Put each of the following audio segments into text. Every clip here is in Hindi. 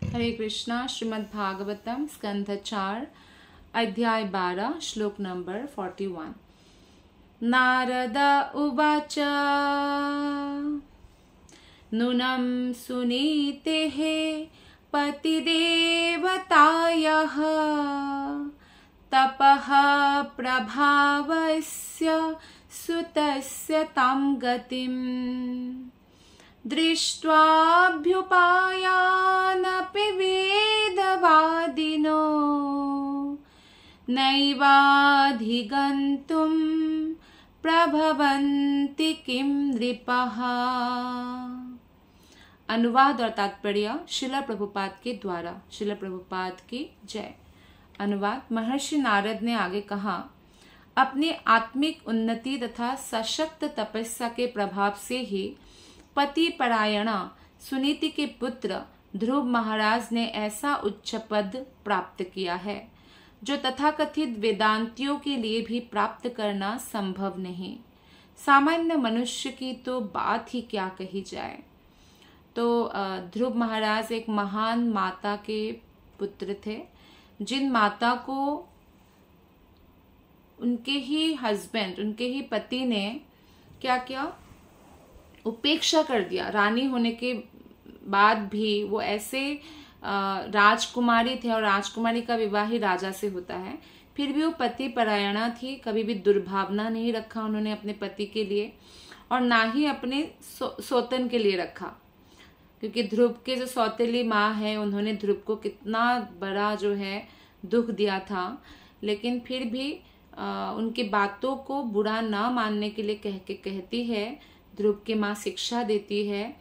हरे कृष्णा। श्रीमद् भागवतम स्कंध 4 अध्याय 12 श्लोक नंबर 41। नारद उवाच नूनं सुनीतेः पतिदेवतायाः तपः प्रभावस्य सुतस्य तां गतिम् दृष्ट्वाभ्युपायानपि वेदवादिनो नैवाधिगन्तुं प्रभवन्ति किं नृपः। अनुवाद और तात्पर्य श्रील प्रभुपाद के द्वारा। श्रील प्रभुपाद की जय। अनुवाद। महर्षि नारद ने आगे कहा, अपनी आत्मिक उन्नति तथा सशक्त तपस्या के प्रभाव से ही पति परायणा सुनीति के पुत्र ध्रुव महाराज ने ऐसा उच्च पद प्राप्त किया है जो तथाकथित वेदांतियों के लिए भी प्राप्त करना संभव नहीं। सामान्य मनुष्य की तो बात ही क्या कही जाए। तो ध्रुव महाराज एक महान माता के पुत्र थे, जिन माता को उनके ही हस्बैंड, उनके ही पति ने क्या किया, उपेक्षा कर दिया। रानी होने के बाद भी वो ऐसे राजकुमारी थे और राजकुमारी का विवाह ही राजा से होता है, फिर भी वो पति परायणा थी। कभी भी दुर्भावना नहीं रखा उन्होंने अपने पति के लिए और ना ही अपने सौतन के लिए रखा, क्योंकि ध्रुव के जो सौतेली माँ है उन्होंने ध्रुव को कितना बड़ा जो है दुख दिया था, लेकिन फिर भी उनकी बातों को बुरा ना मानने के लिए कहती है। ध्रुव की माँ शिक्षा देती है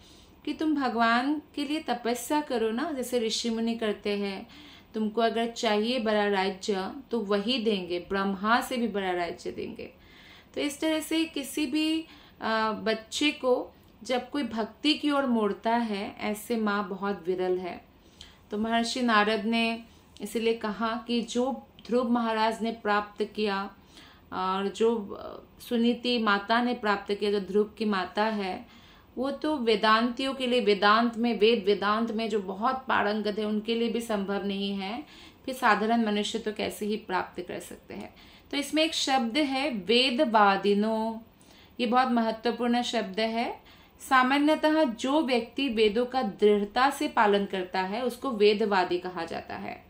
कि तुम भगवान के लिए तपस्या करो ना, जैसे ऋषि मुनि करते हैं। तुमको अगर चाहिए बड़ा राज्य तो वही देंगे, ब्रह्मा से भी बड़ा राज्य देंगे। तो इस तरह से किसी भी बच्चे को जब कोई भक्ति की ओर मोड़ता है, ऐसे माँ बहुत विरल है। तो महर्षि नारद ने इसलिए कहा कि जो ध्रुव महाराज ने प्राप्त किया और जो सुनीति माता ने प्राप्त किया, जो ध्रुव की माता है, वो तो वेदांतियों के लिए, वेदांत में जो बहुत पारंगत है उनके लिए भी संभव नहीं है, फिर साधारण मनुष्य तो कैसे ही प्राप्त कर सकते हैं। तो इसमें एक शब्द है वेदवादिनो, ये बहुत महत्वपूर्ण शब्द है। सामान्यतः जो व्यक्ति वेदों का दृढ़ता से पालन करता है उसको वेदवादी कहा जाता है।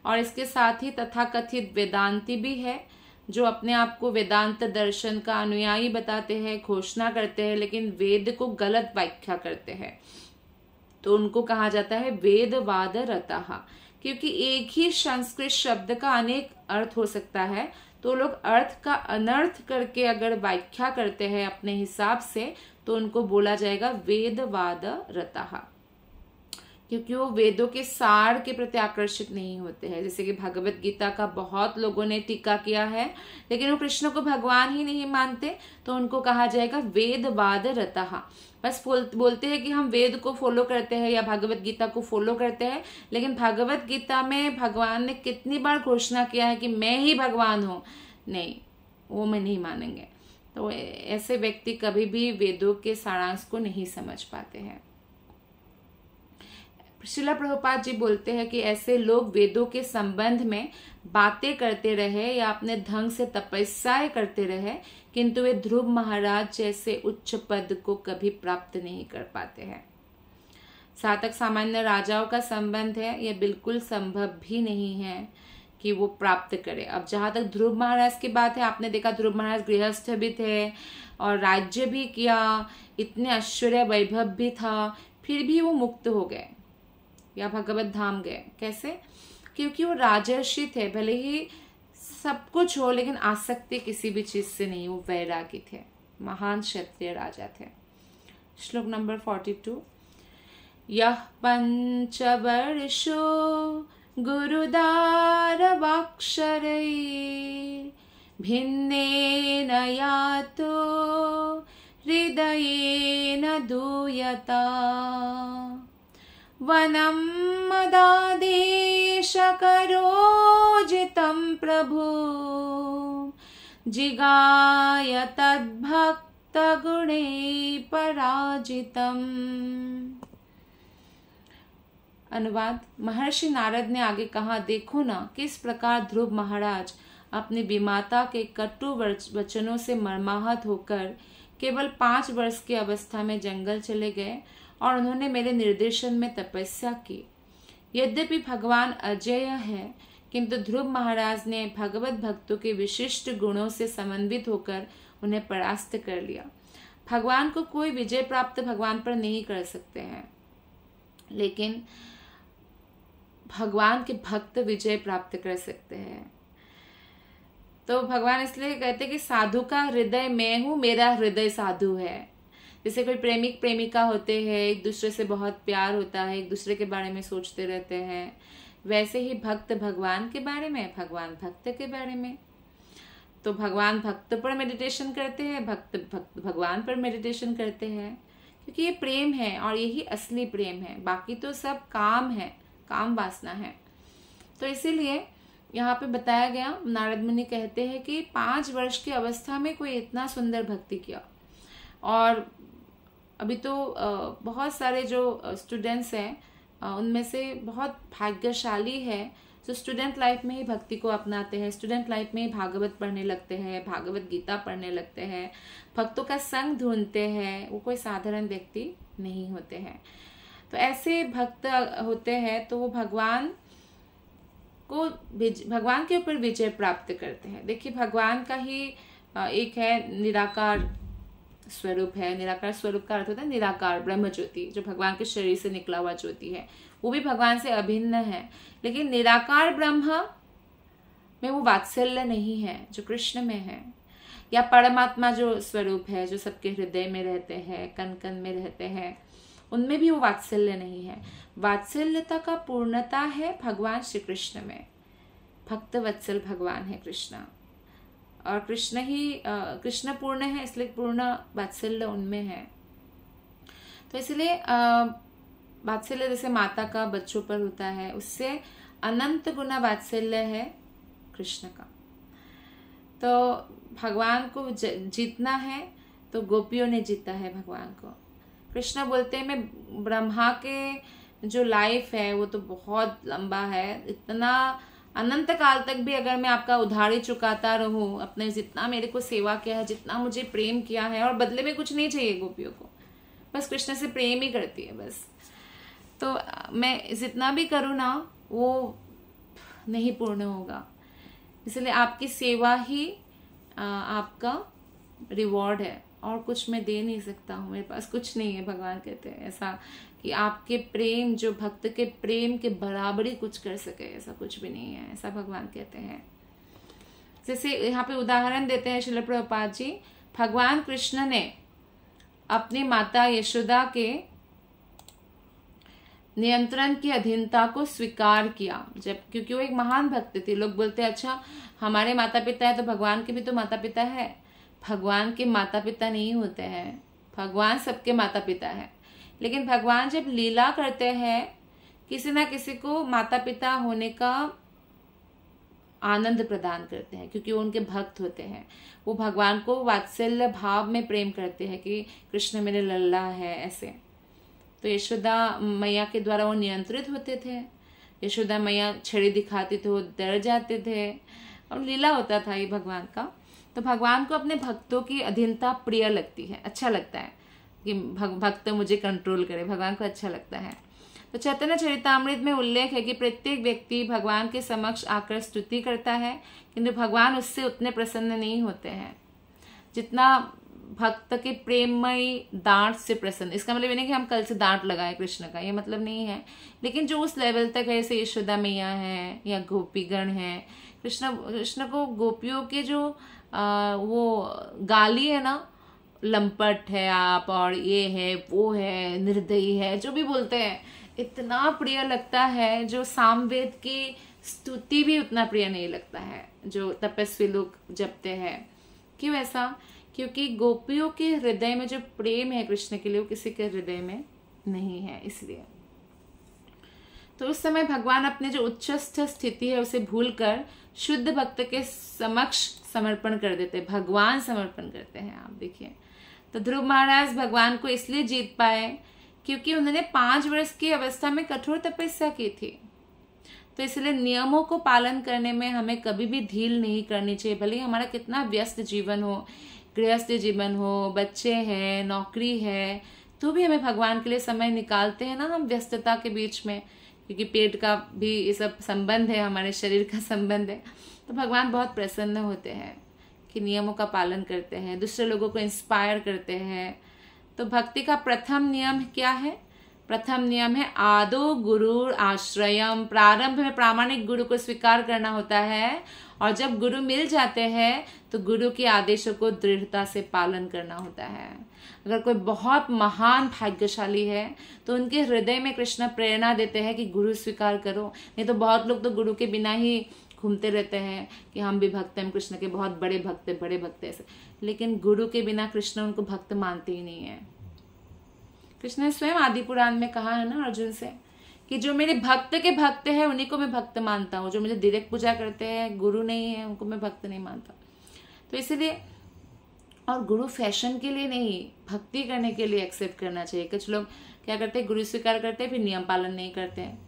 और इसके साथ ही तथाकथित वेदांती भी है, जो अपने आप को वेदांत दर्शन का अनुयायी बताते हैं, घोषणा करते हैं, लेकिन वेद को गलत व्याख्या करते हैं, तो उनको कहा जाता है वेदवाद रतः। क्योंकि एक ही संस्कृत शब्द का अनेक अर्थ हो सकता है, तो लोग अर्थ का अनर्थ करके अगर व्याख्या करते हैं अपने हिसाब से, तो उनको बोला जाएगा वेदवाद रतः, क्योंकि वो वेदों के सार के प्रति आकर्षित नहीं होते हैं। जैसे कि भगवत गीता का बहुत लोगों ने टीका किया है, लेकिन वो कृष्ण को भगवान ही नहीं मानते, तो उनको कहा जाएगा वेदवाद रतः। बस बोलते हैं कि हम वेद को फॉलो करते हैं या भगवत गीता को फॉलो करते हैं, लेकिन भगवत गीता में भगवान ने कितनी बार घोषणा किया है कि मैं ही भगवान हूँ, नहीं, वो मैं नहीं मानेंगे। तो ऐसे व्यक्ति कभी भी वेदों के सारांश को नहीं समझ पाते हैं। श्रील प्रभुपाद जी बोलते हैं कि ऐसे लोग वेदों के संबंध में बातें करते रहे या अपने ढंग से तपस्याएं करते रहे, किंतु वे ध्रुव महाराज जैसे उच्च पद को कभी प्राप्त नहीं कर पाते हैं। सातक सामान्य राजाओं का संबंध है, यह बिल्कुल संभव भी नहीं है कि वो प्राप्त करे। अब जहां तक ध्रुव महाराज की बात है, आपने देखा ध्रुव महाराज गृहस्थ भी थे और राज्य भी किया, इतने ऐश्वर्य वैभव भी था, फिर भी वो मुक्त हो गए या भगवत धाम गए। कैसे? क्योंकि वो राजर्षि थे, भले ही सब कुछ हो लेकिन आसक्ति किसी भी चीज से नहीं, वो वैरागी थे, महान क्षत्रिय राजा थे। श्लोक नंबर 42। यह पंचवर्षो गुरुदार वाक्शरै भिन्नेन यातो हृदयेन दूयता वनं मदादेशकरोजितं प्रभु जिगाय तद्भक्तगुणे पराजितम्। अनुवाद। महर्षि नारद ने आगे कहा, देखो ना किस प्रकार ध्रुव महाराज अपनी विमाता के कटु वचनों से मर्माहत होकर केवल 5 वर्ष की अवस्था में जंगल चले गए और उन्होंने मेरे निर्देशन में तपस्या की। यद्यपि भगवान अजेय है, किंतु ध्रुव महाराज ने भगवत भक्तों के विशिष्ट गुणों से समन्वित होकर उन्हें परास्त कर लिया। भगवान को कोई विजय प्राप्त भगवान पर नहीं कर सकते हैं, लेकिन भगवान के भक्त विजय प्राप्त कर सकते हैं। तो भगवान इसलिए कहते हैं कि साधु का हृदय मैं हूं, मेरा हृदय साधु है। जैसे कोई प्रेमिक प्रेमिका होते हैं, एक दूसरे से बहुत प्यार होता है, एक दूसरे के बारे में सोचते रहते हैं, वैसे ही भक्त भगवान के बारे में, भगवान भक्त के बारे में। तो भगवान भक्त पर मेडिटेशन करते हैं, भक्त भगवान पर मेडिटेशन करते हैं, क्योंकि ये प्रेम है और यही असली प्रेम है। बाकी तो सब काम है, काम वासना है। तो इसीलिए यहाँ पे बताया गया, नारद मुनि कहते हैं कि 5 वर्ष की अवस्था में कोई इतना सुंदर भक्ति किया। और अभी तो बहुत सारे जो स्टूडेंट्स हैं उनमें से बहुत भाग्यशाली है जो स्टूडेंट लाइफ में ही भक्ति को अपनाते हैं, स्टूडेंट लाइफ में ही भागवत पढ़ने लगते हैं, भागवत गीता पढ़ने लगते हैं, भक्तों का संग ढूंढते हैं। वो कोई साधारण व्यक्ति नहीं होते हैं। तो ऐसे भक्त होते हैं तो वो भगवान के ऊपर विजय प्राप्त करते हैं। देखिए, भगवान का ही एक है निराकार स्वरूप है। निराकार स्वरूप का अर्थ होता है निराकार ब्रह्म ज्योति, जो भगवान के शरीर से निकला हुआ ज्योति है, वो भी भगवान से अभिन्न है। लेकिन निराकार ब्रह्म में वो वात्सल्य नहीं है जो कृष्ण में है, या परमात्मा जो स्वरूप है जो सबके हृदय में रहते हैं, कण कण में रहते हैं, उनमें भी वो वात्सल्य नहीं है। वात्सल्यता का पूर्णता है भगवान श्री कृष्ण में। भक्त वत्सल भगवान है कृष्ण, और कृष्ण पूर्ण है, इसलिए पूर्ण वात्सल्य उनमें है। तो इसलिए वात्सल्य जैसे माता का बच्चों पर होता है, उससे अनंत गुना वात्सल्य है कृष्ण का। तो भगवान को जीतना है तो गोपियों ने जीता है भगवान को। कृष्ण बोलते हैं मैं ब्रह्मा के जो लाइफ है वो तो बहुत लंबा है, इतना अनंत काल तक भी अगर मैं आपका उधारी चुकाता रहूं, अपने जितना मेरे को सेवा किया है, जितना मुझे प्रेम किया है, और बदले में कुछ नहीं चाहिए गोपियों को, बस कृष्ण से प्रेम ही करती है बस, तो मैं जितना भी करूँ ना वो नहीं पूर्ण होगा। इसलिए आपकी सेवा ही आपका रिवॉर्ड है, और कुछ मैं दे नहीं सकता हूँ, मेरे पास कुछ नहीं है। भगवान कहते हैं ऐसा कि आपके प्रेम, जो भक्त के प्रेम के बराबरी कुछ कर सके, ऐसा कुछ भी नहीं है, ऐसा भगवान कहते हैं। जैसे यहाँ पे उदाहरण देते हैं श्रील प्रभुपाद जी, भगवान कृष्ण ने अपनी माता यशोदा के नियंत्रण की अधीनता को स्वीकार किया, जब क्योंकि वो एक महान भक्त थी। लोग बोलते हैं अच्छा हमारे माता पिता है तो भगवान के भी तो माता पिता है। भगवान के माता पिता नहीं होते हैं, भगवान सबके माता पिता है। लेकिन भगवान जब लीला करते हैं, किसी ना किसी को माता पिता होने का आनंद प्रदान करते हैं, क्योंकि वो उनके भक्त होते हैं। वो भगवान को वात्सल्य भाव में प्रेम करते हैं कि कृष्ण मेरे लल्ला है, ऐसे। तो यशोदा मैया के द्वारा वो नियंत्रित होते थे। यशोदा मैया छड़ी दिखाती तो वो डर जाते थे, और लीला होता था ये भगवान का। तो भगवान को अपने भक्तों की अधीनता प्रिय लगती है, अच्छा लगता है कि भक्त मुझे कंट्रोल करे, भगवान को अच्छा लगता है। तो चैतन्य चरितामृत में उल्लेख है कि प्रत्येक व्यक्ति भगवान के समक्ष आकर स्तुति करता है, किंतु भगवान उससे उतने प्रसन्न नहीं होते हैं जितना भक्त के प्रेममयी डांट से प्रसन्न। इसका मतलब ये नहीं कि हम कल से डांट लगाए कृष्ण का, ये मतलब नहीं है। लेकिन जो उस लेवल तक है, जैसे यशोदा मैया है या गोपीगण है, कृष्ण को गोपियों के जो वो गाली है ना, लंपट है आप, और ये है वो है, निर्दयी है, जो भी बोलते हैं, इतना प्रिय लगता है। जो सामवेद की स्तुति भी उतना प्रिय नहीं लगता है जो तपस्वी लोग जपते हैं। क्यों ऐसा? क्योंकि गोपियों के हृदय में जो प्रेम है कृष्ण के लिए, वो किसी के हृदय में नहीं है, इसलिए। तो उस समय भगवान अपने जो उच्चस्थ स्थिति है उसे भूलकर शुद्ध भक्त के समक्ष समर्पण कर देते, भगवान समर्पण करते हैं। आप देखिए, तो ध्रुव महाराज भगवान को इसलिए जीत पाए क्योंकि उन्होंने 5 वर्ष की अवस्था में कठोर तपस्या की थी। तो इसलिए नियमों को पालन करने में हमें कभी भी ढील नहीं करनी चाहिए, भले ही हमारा कितना व्यस्त जीवन हो, गृहस्थ जीवन हो, बच्चे हैं, नौकरी है, तो भी हमें भगवान के लिए समय निकालते हैं ना हम व्यस्तता के बीच में, क्योंकि पेट का भी ये सब संबंध है, हमारे शरीर का संबंध है। तो भगवान बहुत प्रसन्न होते हैं कि नियमों का पालन करते हैं, दूसरे लोगों को इंस्पायर करते हैं। तो भक्ति का प्रथम नियम क्या है? प्रथम नियम है आदो गुरु आश्रयम। प्रारंभ में प्रामाणिक गुरु को स्वीकार करना होता है, और जब गुरु मिल जाते हैं तो गुरु के आदेशों को दृढ़ता से पालन करना होता है। अगर कोई बहुत महान भाग्यशाली है तो उनके हृदय में कृष्ण प्रेरणा देते हैं कि गुरु स्वीकार करो। नहीं तो बहुत लोग तो गुरु के बिना ही घूमते रहते हैं कि हम भी भक्त हैं, कृष्ण के बहुत बड़े भक्त हैं, बड़े भक्त ऐसे, लेकिन गुरु के बिना कृष्ण उनको भक्त मानते ही नहीं है। कृष्ण ने स्वयं आदि पुराण में कहा है ना अर्जुन से कि जो मेरे भक्त के भक्त है उन्हीं को मैं भक्त मानता हूँ, जो मुझे डायरेक्ट पूजा करते हैं, गुरु नहीं है, उनको मैं भक्त नहीं मानता। तो इसलिए, और गुरु फैशन के लिए नहीं, भक्ति करने के लिए एक्सेप्ट करना चाहिए। कुछ लोग क्या करते हैं, गुरु स्वीकार करते हैं फिर नियम पालन नहीं करते हैं।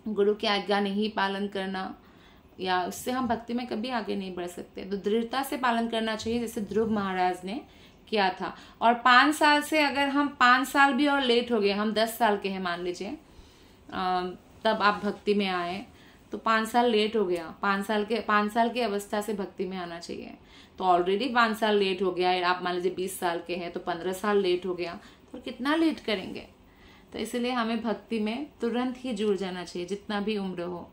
गुरु की आज्ञा नहीं पालन करना, या उससे हम भक्ति में कभी आगे नहीं बढ़ सकते। तो दृढ़ता से पालन करना चाहिए, जैसे ध्रुव महाराज ने किया था। और 5 साल से, अगर हम 5 साल भी और लेट हो गए, हम 10 साल के हैं मान लीजिए, तब आप भक्ति में आए, तो 5 साल लेट हो गया, 5 साल की अवस्था से भक्ति में आना चाहिए। तो ऑलरेडी 5 साल लेट हो गया, आप मान लीजिए 20 साल के हैं तो 15 साल लेट हो गया, तो कितना लेट करेंगे। तो इसलिए हमें भक्ति में तुरंत ही जुड़ जाना चाहिए, जितना भी उम्र हो।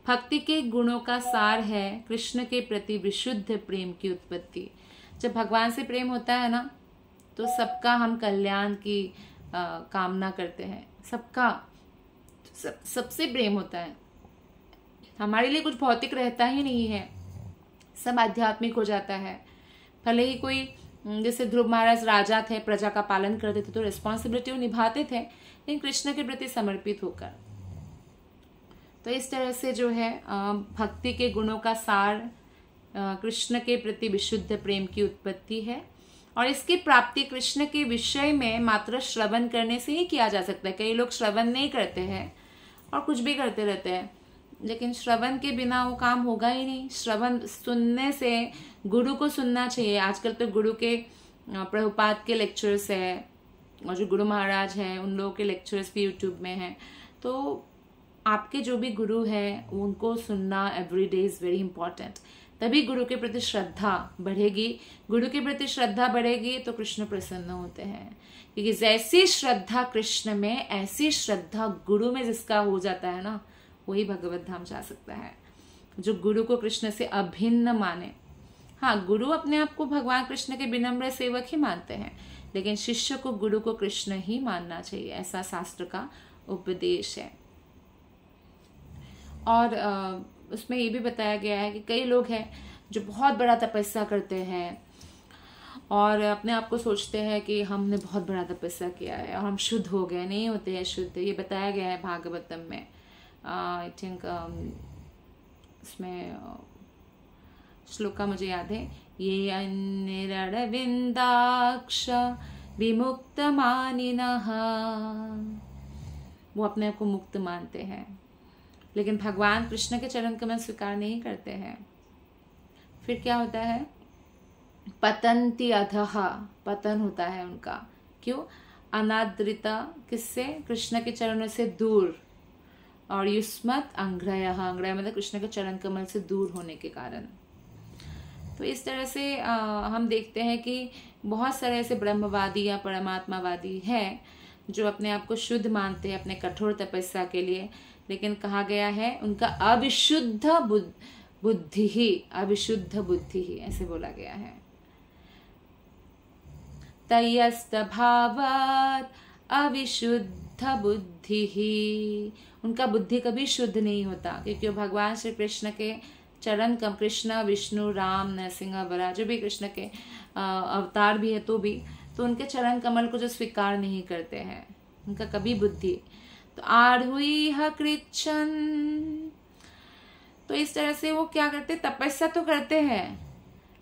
भक्ति के गुणों का सार है कृष्ण के प्रति विशुद्ध प्रेम की उत्पत्ति। जब भगवान से प्रेम होता है ना, तो सबका हम कल्याण की कामना करते हैं, सबका सबसे प्रेम होता है। हमारे लिए कुछ भौतिक रहता ही नहीं है, सब आध्यात्मिक हो जाता है। भले ही कोई, जैसे ध्रुव महाराज राजा थे, प्रजा का पालन करते थे, तो रिस्पॉन्सिबिलिटी वो निभाते थे, लेकिन कृष्ण के प्रति समर्पित होकर। तो इस तरह से जो है भक्ति के गुणों का सार कृष्ण के प्रति विशुद्ध प्रेम की उत्पत्ति है, और इसकी प्राप्ति कृष्ण के विषय में मात्र श्रवण करने से ही किया जा सकता है। कई लोग श्रवण नहीं करते हैं और कुछ भी करते रहते हैं, लेकिन श्रवण के बिना वो काम होगा ही नहीं। श्रवण सुनने से, गुरु को सुनना चाहिए। आजकल तो गुरु के प्रभुपाद के लेक्चर्स है, और जो गुरु महाराज हैं उन लोगों के लेक्चर्स भी यूट्यूब में हैं। तो आपके जो भी गुरु हैं उनको सुनना every day is very important. तभी गुरु के प्रति श्रद्धा बढ़ेगी। गुरु के प्रति श्रद्धा बढ़ेगी तो कृष्ण प्रसन्न होते हैं, क्योंकि जैसी श्रद्धा कृष्ण में, ऐसी श्रद्धा गुरु में जिसका हो जाता है ना, वही भगवत धाम जा सकता है। जो गुरु को कृष्ण से अभिन्न माने। हाँ, गुरु अपने आप को भगवान कृष्ण के विनम्र सेवक ही मानते हैं, लेकिन शिष्य को गुरु को कृष्ण ही मानना चाहिए, ऐसा शास्त्र का उपदेश है। और उसमें ये भी बताया गया है कि कई लोग हैं जो बहुत बड़ा तपस्या करते हैं और अपने आप को सोचते हैं कि हमने बहुत बड़ा तपस्या किया है और हम शुद्ध हो गए। नहीं होते हैं शुद्ध, ये बताया गया है भागवतम में। आई थिंक इसमें श्लोक का मुझे याद है, ये अन्निरविंदाक्ष विमुक्त मानिनः, वो अपने आप को मुक्त मानते हैं, लेकिन भगवान कृष्ण के चरण कमल स्वीकार नहीं करते हैं। फिर क्या होता है, पतंती अधः, पतन होता है उनका। क्यों? अनादृता, किससे? कृष्ण के चरणों से दूर, और युष्मत् अंग्रयः, अंग्रय मतलब कृष्ण के चरण कमल से दूर होने के कारण। तो इस तरह से हम देखते हैं कि बहुत सारे ऐसे ब्रह्मवादी या परमात्मावादी हैं जो अपने आप को शुद्ध मानते हैं अपने कठोर तपस्या के लिए, लेकिन कहा गया है उनका अविशुद्ध बुद्धि ही, अविशुद्ध बुद्धि ही, ऐसे बोला गया है। तयस्तभावात् अविशुद्ध बुद्धि ही, उनका बुद्धि कभी शुद्ध नहीं होता, क्योंकि वो भगवान श्री कृष्ण के चरण कम, कृष्ण विष्णु राम नरसिंह वरा जो भी कृष्ण के अवतार भी है तो उनके चरण कमल को जो स्वीकार नहीं करते हैं, उनका कभी बुद्धि। तो आढ़ुई कृच्छन, तो इस तरह से वो क्या करते, तपस्या तो करते हैं,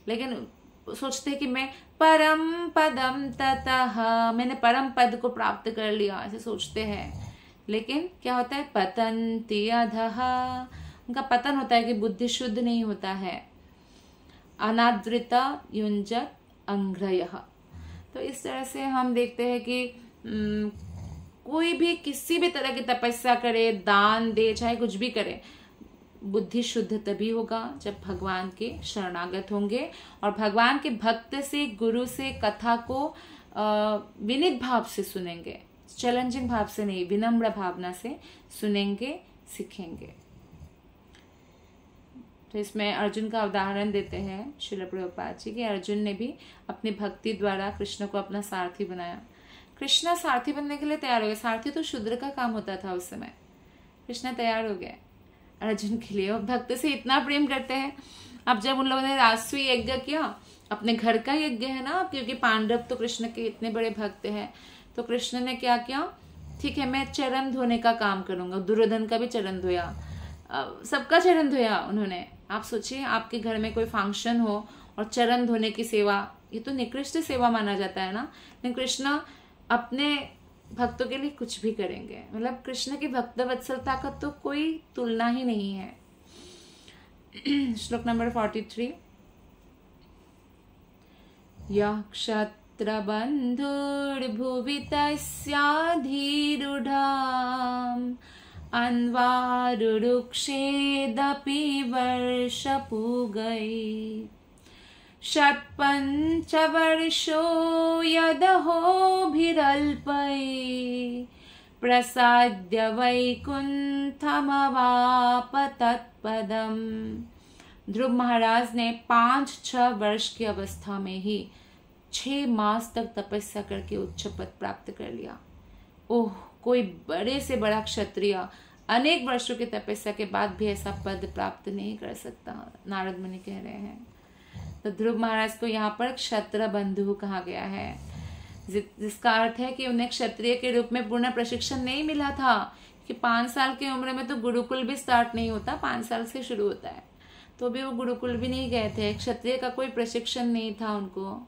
लेकिन सोचते हैं कि मैं परम पदम ततः, मैंने परम पद को प्राप्त कर लिया, ऐसे सोचते हैं। लेकिन क्या होता है, पतन्ति अधः, उनका पतन होता है कि बुद्धि शुद्ध नहीं होता है। अनादृता युंजत अंग्रयः। तो इस तरह से हम देखते हैं कि कोई भी किसी भी तरह की तपस्या करे, दान दे, चाहे कुछ भी करे, बुद्धि शुद्ध तभी होगा जब भगवान के शरणागत होंगे और भगवान के भक्त से, गुरु से कथा को विनीत भाव से सुनेंगे, चैलेंजिंग भाव से नहीं, विनम्र भावना से सुनेंगे, सीखेंगे। तो इसमें अर्जुन का उदाहरण देते हैं श्रील प्रभुपाद जी कि अर्जुन ने भी अपनी भक्ति द्वारा कृष्ण को अपना सारथी बनाया। कृष्ण सारथी बनने के लिए तैयार हो गए। सारथी तो शूद्र का काम होता था उस समय। कृष्ण तैयार हो गए अर्जुन के लिए, और भक्त से इतना प्रेम करते हैं। अब जब उन लोगों ने राजसूय यज्ञ किया, अपने घर का यज्ञ है ना, क्योंकि पांडव तो कृष्ण के इतने बड़े भक्त हैं, तो कृष्ण ने क्या किया, ठीक है मैं चरण धोने का काम करूंगा। दुर्योधन का भी चरण धोया, सबका चरण धोया उन्होंने। आप सोचिए, आपके घर में कोई फंक्शन हो और चरण धोने की सेवा, ये तो निकृष्ट सेवा माना जाता है ना। लेकिन कृष्ण अपने भक्तों के लिए कुछ भी करेंगे। मतलब कृष्ण की भक्त वत्सलता का तो कोई तुलना ही नहीं है। श्लोक नंबर 43। यः क्षत्रबन्धुर्भुवि तस्याधिरूढाम् अन्वारुरुक्षेदपि वर्षपूगै षट्पञ्चवर्षो यदहोभिरल्पै प्रसाद्य वैकुंठमवाप तत्पदम्। ध्रुव महाराज ने 5-6 वर्ष की अवस्था में ही 6 मास तक तपस्या करके उच्च पद प्राप्त कर लिया। ओह, कोई बड़े से बड़ा क्षत्रिय अनेक वर्षों की तपस्या के बाद भी ऐसा पद प्राप्त नहीं कर सकता, नारद मुनि कह रहे हैं। तो ध्रुव महाराज को यहाँ पर क्षत्र बंधु कहा गया है, जिसका अर्थ है कि उन्हें क्षत्रिय के रूप में पूर्ण प्रशिक्षण नहीं मिला था। कि 5 साल की उम्र में तो गुरुकुल भी स्टार्ट नहीं होता, 5 साल से शुरू होता है, तो भी वो गुरुकुल भी नहीं गए थे। क्षत्रिय का कोई प्रशिक्षण नहीं था उनको,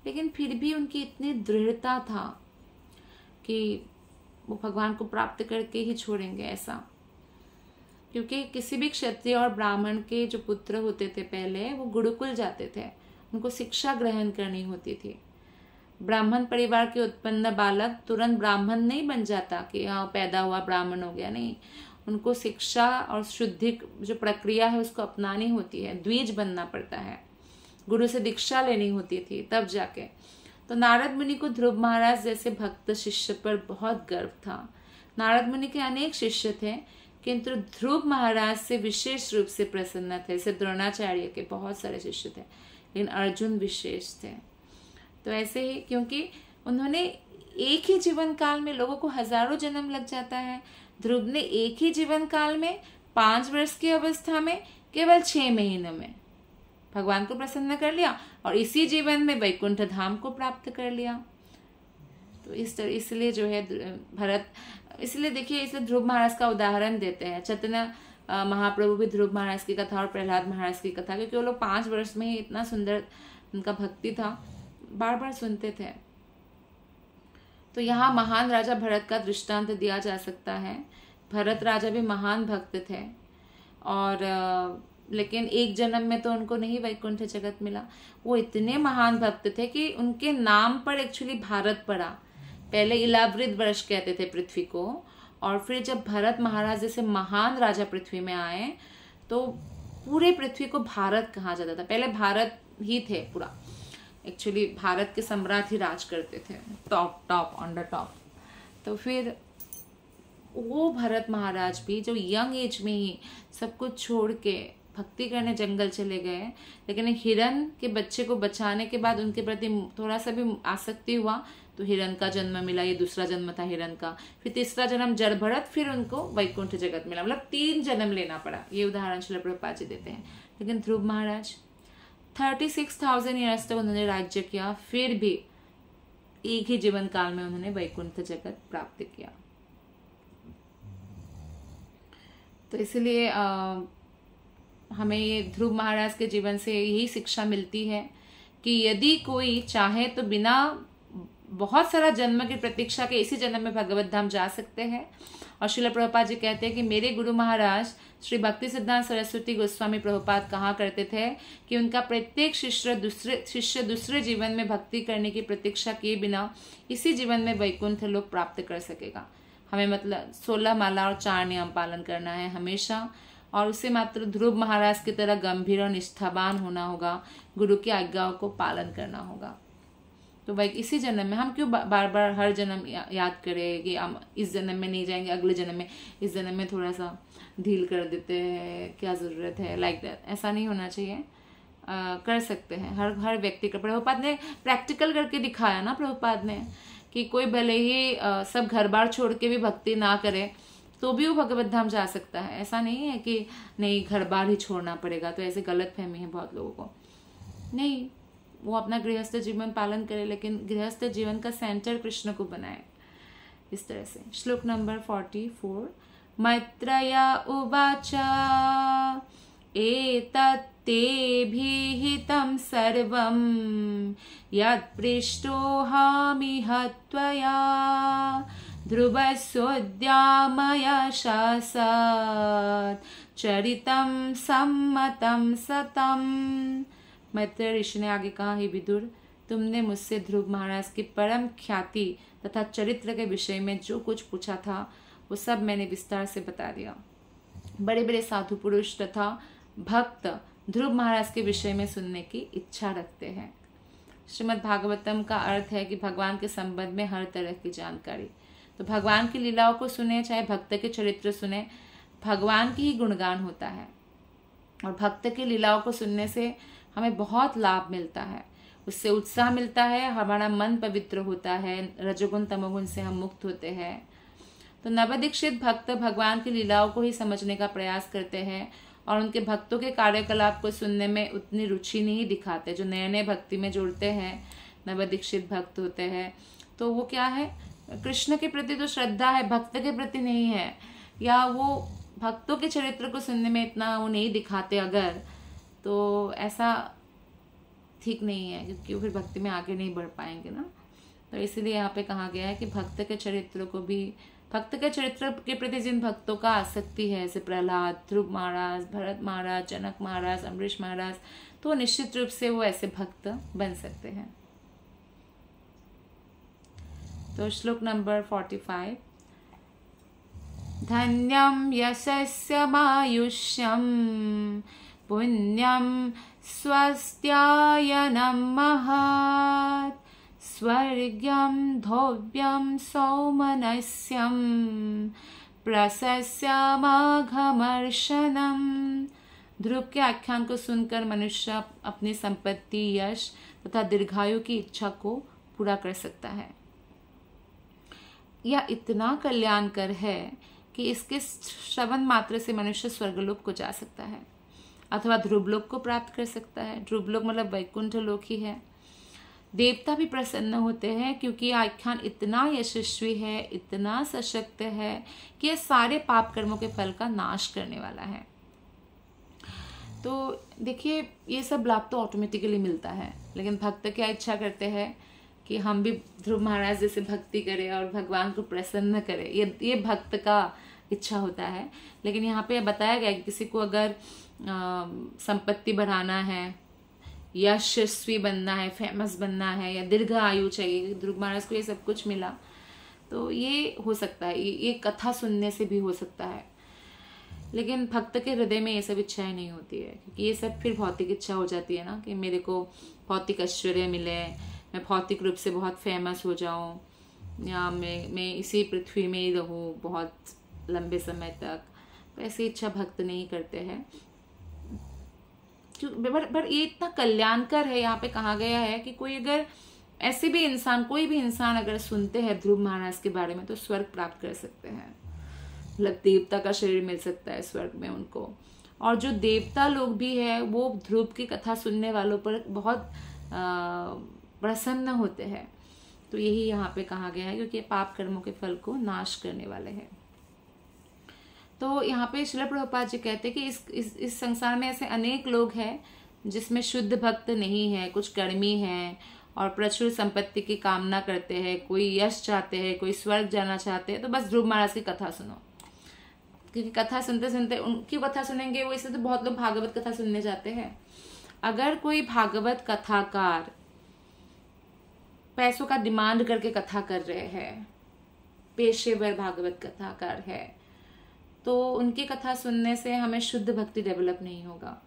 लेकिन फिर भी उनकी इतनी दृढ़ता था कि वो भगवान को प्राप्त करके ही छोड़ेंगे ऐसा। क्योंकि किसी भी क्षत्रिय और ब्राह्मण के जो पुत्र होते थे पहले, वो गुरुकुल जाते थे, उनको शिक्षा ग्रहण करनी होती थी। ब्राह्मण परिवार के उत्पन्न बालक तुरंत ब्राह्मण नहीं बन जाता कि हाँ पैदा हुआ ब्राह्मण हो गया, नहीं। उनको शिक्षा और शुद्धि जो प्रक्रिया है उसको अपनानी होती है, द्विज बनना पड़ता है, गुरु से दीक्षा लेनी होती थी तब जाके। तो नारद मुनि को ध्रुव महाराज जैसे भक्त शिष्य पर बहुत गर्व था। नारद मुनि के अनेक शिष्य थे, किंतु ध्रुव महाराज से विशेष रूप से प्रसन्न थे। जैसे द्रोणाचार्य के बहुत सारे शिष्य थे, लेकिन अर्जुन विशेष थे। तो ऐसे ही, क्योंकि उन्होंने एक ही जीवन काल में, लोगों को हजारों जन्म लग जाता है, ध्रुव ने एक ही जीवन काल में 5 वर्ष की अवस्था में केवल 6 महीनों में भगवान को प्रसन्न कर लिया और इसी जीवन में वैकुंठ धाम को प्राप्त कर लिया। तो इस तरह, इसलिए जो है भरत, इसलिए देखिए, इसलिए ध्रुव महाराज का उदाहरण देते हैं। चैतन्य महाप्रभु भी ध्रुव महाराज की कथा और प्रहलाद महाराज की कथा, क्योंकि वो लोग 5 वर्ष में ही इतना सुंदर उनका भक्ति था, बार बार सुनते थे। तो यहाँ महान राजा भरत का दृष्टांत दिया जा सकता है। भरत राजा भी महान भक्त थे, और लेकिन एक जन्म में तो उनको नहीं वैकुंठ जगत मिला। वो इतने महान भक्त थे कि उनके नाम पर एक्चुअली भारत पड़ा। पहले इलावृत वर्ष कहते थे पृथ्वी को, और फिर जब भरत महाराज जैसे महान राजा पृथ्वी में आए तो पूरे पृथ्वी को भारत कहा जाता था। पहले भारत ही थे पूरा, एक्चुअली भारत के सम्राट ही राज करते थे, टॉप ऑन द टॉप। तो फिर वो भरत महाराज भी जो यंग एज में ही सब कुछ छोड़ के भक्ति करने जंगल चले गए, लेकिन हिरण के बच्चे को बचाने के बाद उनके प्रति थोड़ा सा भी आसक्ति हुआ तो हिरण का जन्म मिला। ये दूसरा जन्म था हिरण का। फिर तीसरा जन्म जड़ भरत, फिर उनको वैकुंठ जगत मिला। मतलब 3 जन्म लेना पड़ा। ये उदाहरण श्रील प्रभुपाद जी देते हैं। लेकिन ध्रुव महाराज 36,000 ईयर्स तक उन्होंने राज्य किया, फिर भी एक ही जीवन काल में उन्होंने वैकुंठ जगत प्राप्त किया। तो इसलिए हमें ये ध्रुव महाराज के जीवन से यही शिक्षा मिलती है कि यदि कोई चाहे तो बिना बहुत सारा जन्म की प्रतीक्षा के इसी जन्म में भगवत धाम जा सकते हैं। और श्रील प्रभुपाद जी कहते हैं कि मेरे गुरु महाराज श्री भक्ति सिद्धांत सरस्वती गोस्वामी प्रभुपाद कहा करते थे कि उनका प्रत्येक शिष्य दूसरे जीवन में भक्ति करने की प्रतीक्षा किए बिना इसी जीवन में वैकुंठ लोक प्राप्त कर सकेगा। हमें मतलब 16 माला और 4 नियम पालन करना है हमेशा, और उसे मात्र ध्रुव महाराज की तरह गंभीर और निष्ठावान होना होगा, गुरु की आज्ञाओं को पालन करना होगा। तो भाई इसी जन्म में हम क्यों बार बार हर जन्म याद करें कि हम इस जन्म में नहीं जाएंगे, अगले जन्म में, इस जन्म में थोड़ा सा ढील कर देते हैं, क्या ज़रूरत है, लाइक दैट। ऐसा नहीं होना चाहिए। कर सकते हैं हर व्यक्ति का। प्रभुपाद ने प्रैक्टिकल करके दिखाया ना, प्रभुपाद ने, कि कोई भले ही सब घर बार छोड़ के भी भक्ति ना करे तो भी वो भगवत धाम जा सकता है। ऐसा नहीं है कि नहीं घर बार ही छोड़ना पड़ेगा, तो ऐसे गलत फहमी है बहुत लोगों को। नहीं, वो अपना गृहस्थ जीवन पालन करे, लेकिन गृहस्थ जीवन का सेंटर कृष्ण को बनाए, इस तरह से। श्लोक नंबर 44। मैत्रेय उवाच एतत्तेभिहितं सर्वं यत्पृष्टोऽहमिह त्वया ध्रुवस्योद्यामयशासत् चरितं सम्मतं सतम्। मैत्रेय ऋषि ने आगे कहा, हे विदुर, तुमने मुझसे ध्रुव महाराज की परम ख्याति तथा चरित्र के विषय में जो कुछ पूछा था वो सब मैंने विस्तार से बता दिया। बड़े बड़े साधु पुरुष तथा भक्त ध्रुव महाराज के विषय में सुनने की इच्छा रखते हैं। श्रीमद् भागवतम का अर्थ है कि भगवान के संबंध में हर तरह की जानकारी। तो भगवान की लीलाओं को सुने, चाहे भक्त के चरित्र सुने, भगवान की ही गुणगान होता है। और भक्त की लीलाओं को सुनने से हमें बहुत लाभ मिलता है, उससे उत्साह मिलता है, हमारा मन पवित्र होता है, रजोगुण तमोगुण से हम मुक्त होते हैं। तो नवदीक्षित भक्त भगवान की लीलाओं को ही समझने का प्रयास करते हैं और उनके भक्तों के कार्यकलाप को सुनने में उतनी रुचि नहीं दिखाते। जो नए नए भक्ति में जुड़ते हैं, नवदीक्षित भक्त होते हैं, तो वो क्या है, कृष्ण के प्रति तो श्रद्धा है, भक्त के प्रति नहीं है, या वो भक्तों के चरित्र को सुनने में इतना वो नहीं दिखाते अगर, तो ऐसा ठीक नहीं है, क्योंकि वो फिर भक्ति में आगे नहीं बढ़ पाएंगे ना। तो इसीलिए यहाँ पे कहा गया है कि भक्त के चरित्र को भी, भक्त के चरित्र के प्रति जिन भक्तों का आसक्ति है, जैसे प्रहलाद, ध्रुव महाराज, भरत महाराज, जनक महाराज, अम्बरीश महाराज, तो निश्चित रूप से वो ऐसे भक्त बन सकते हैं। तो श्लोक नंबर 45। धन्यम यशस्यमायुष्यम पुण्यम स्वस्त्यायनं महत् स्वर्ग्यं धोव्यं सौमनस्यं प्रशस्यमाघमर्षणम्। ध्रुव के आख्यान को सुनकर मनुष्य अपनी संपत्ति, यश तथा दीर्घायु की इच्छा को पूरा कर सकता है। यह इतना कल्याणकर है कि इसके श्रवण मात्र से मनुष्य स्वर्गलोक को जा सकता है अथवा ध्रुवलोक को प्राप्त कर सकता है। ध्रुवलोक मतलब वैकुंठ लोक ही है। देवता भी प्रसन्न होते हैं क्योंकि यह आख्यान इतना यशस्वी है, इतना सशक्त है कि यह सारे पाप कर्मों के फल का नाश करने वाला है। तो देखिए, ये सब लाभ तो ऑटोमेटिकली मिलता है, लेकिन भक्त क्या इच्छा करते हैं कि हम भी ध्रुव महाराज जैसे भक्ति करें और भगवान को प्रसन्न करें। ये भक्त का इच्छा होता है। लेकिन यहाँ पे बताया गया कि किसी को अगर संपत्ति बढ़ाना है, यशस्वी बनना है, फेमस बनना है, या दीर्घ आयु चाहिए, ध्रुव महाराज को ये सब कुछ मिला, तो ये हो सकता है, ये कथा सुनने से भी हो सकता है। लेकिन भक्त के हृदय में ये सब इच्छाएं नहीं होती है, क्योंकि ये सब फिर भौतिक इच्छा हो जाती है ना, कि मेरे को भौतिक ऐश्वर्य मिले, मैं भौतिक रूप से बहुत फेमस हो जाऊं, या मैं इसी पृथ्वी में ही रहूं बहुत लंबे समय तक। तो ऐसी इच्छा भक्त नहीं करते हैं। पर ये इतना कल्याणकर है, यहाँ पे कहा गया है कि कोई अगर ऐसे भी इंसान, कोई भी इंसान अगर सुनते हैं ध्रुव महाराज के बारे में, तो स्वर्ग प्राप्त कर सकते हैं। मतलब देवता का शरीर मिल सकता है स्वर्ग में उनको। और जो देवता लोग भी है वो ध्रुव की कथा सुनने वालों पर बहुत प्रसन्न होते हैं। तो यही यहाँ पे कहा गया है, क्योंकि पाप कर्मों के फल को नाश करने वाले हैं। तो यहाँ पे श्रील प्रभुपाद जी कहते हैं कि इस संसार में ऐसे अनेक लोग हैं जिसमें शुद्ध भक्त नहीं है, कुछ कर्मी है और प्रचुर संपत्ति की कामना करते हैं, कोई यश चाहते हैं, कोई स्वर्ग जाना चाहते हैं, तो बस ध्रुव महाराज की कथा सुनो। क्योंकि कथा सुनते सुनते उनकी कथा सुनेंगे वो, इसलिए तो बहुत लोग भागवत कथा सुनने जाते हैं। अगर कोई भागवत कथाकार पैसों का डिमांड करके कथा कर रहे हैं, पेशेवर भागवत कथाकार है, तो उनकी कथा सुनने से हमें शुद्ध भक्ति डेवलप नहीं होगा।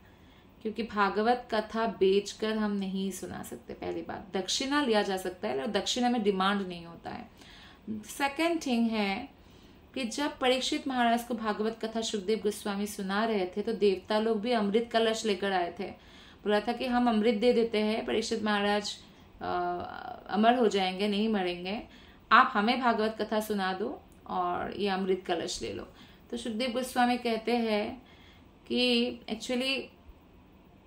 क्योंकि भागवत कथा बेचकर हम नहीं सुना सकते। पहली बात, दक्षिणा लिया जा सकता है और दक्षिणा में डिमांड नहीं होता है। सेकंड थिंग है कि जब परीक्षित महाराज को भागवत कथा सुखदेव गोस्वामी सुना रहे थे तो देवता लोग भी अमृत कलश लेकर आए थे। बोला था कि हम अमृत दे देते हैं, परीक्षित महाराज अमर हो जाएंगे, नहीं मरेंगे, आप हमें भागवत कथा सुना दो और ये अमृत कलश ले लो। तो सुखदेव गोस्वामी कहते हैं कि एक्चुअली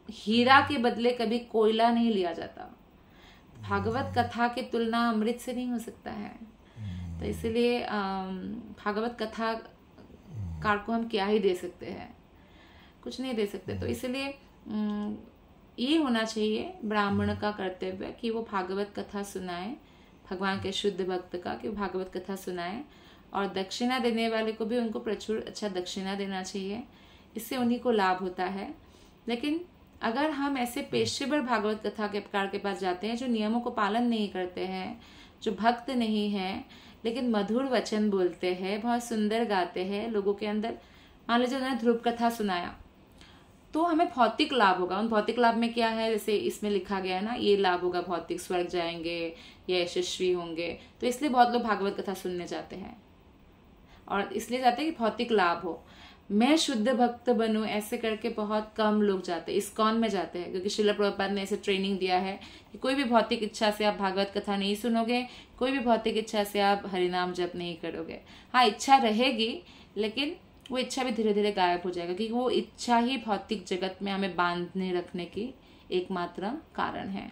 हीरा के बदले कभी कोयला नहीं लिया जाता। भागवत कथा की तुलना अमृत से नहीं हो सकता है। तो इसलिए भागवत कथा कार को हम क्या ही दे सकते हैं, कुछ नहीं दे सकते। तो इसलिए ये होना चाहिए ब्राह्मण का कर्तव्य कि वो भागवत कथा सुनाए, भगवान के शुद्ध भक्त का कि भागवत कथा सुनाए, और दक्षिणा देने वाले को भी उनको प्रचुर अच्छा दक्षिणा देना चाहिए, इससे उन्हीं को लाभ होता है। लेकिन अगर हम ऐसे पेशेवर भागवत कथा के प्रकार के पास जाते हैं जो नियमों को पालन नहीं करते हैं, जो भक्त नहीं हैं, लेकिन मधुर वचन बोलते हैं, बहुत सुंदर गाते हैं, लोगों के अंदर, मान लीजिए उन्होंने ध्रुव कथा सुनाया तो हमें भौतिक लाभ होगा। उन भौतिक लाभ में क्या है, जैसे इसमें लिखा गया है ना, ये लाभ होगा, भौतिक स्वर्ग जाएंगे या यशस्वी होंगे। तो इसलिए बहुत लोग भागवत कथा सुनने जाते हैं और इसलिए जाते हैं कि भौतिक लाभ हो, मैं शुद्ध भक्त बनूं, ऐसे करके बहुत कम लोग जाते हैं। इस्कॉन में जाते हैं क्योंकि श्रील प्रभुपाद ने ऐसे ट्रेनिंग दिया है कि कोई भी भौतिक इच्छा से आप भागवत कथा नहीं सुनोगे, कोई भी भौतिक इच्छा से आप हरिनाम जप नहीं करोगे। हाँ, इच्छा रहेगी, लेकिन वो इच्छा भी धीरे धीरे गायब हो जाएगा, क्योंकि वो इच्छा ही भौतिक जगत में हमें बांधने रखने की एकमात्र कारण है।